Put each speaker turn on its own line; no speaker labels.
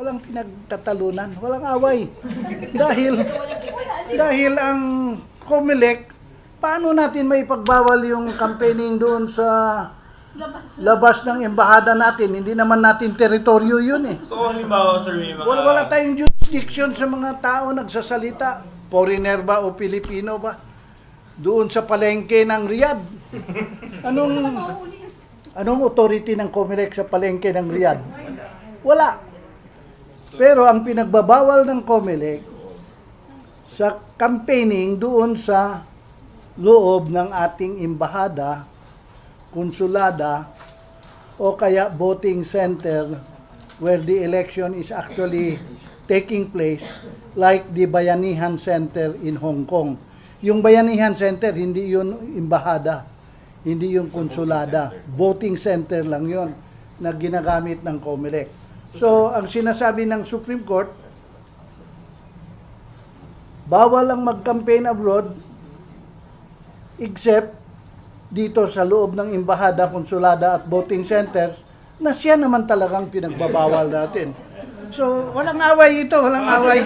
Walang pinagtatalunan, walang away. Dahil ang COMELEC, paano natin may pagbawal yung campaigning doon sa labas ng embahada natin? Hindi naman natin teritoryo yun eh.
So halimbawa sir, may mga...
Wala tayong jurisdiction sa mga tao nagsasalita. Foreigner ba o Pilipino ba? Doon sa palengke ng Riyadh. Anong authority ng COMELEC sa palengke ng Riyadh? Wala. Pero ang pinagbabawal ng COMELEC sa campaigning doon sa loob ng ating embahada, konsulada, o kaya voting center where the election is actually taking place, like the Bayanihan Center in Hong Kong. Yung Bayanihan Center, hindi yun embahada, hindi yung konsulada. Voting center lang yun na ginagamit ng COMELEC. So, ang sinasabi ng Supreme Court, bawal ang mag-campaign abroad except dito sa loob ng embahada, konsulada at voting centers na siya naman talagang pinagbabawal natin. So, walang away ito, walang away.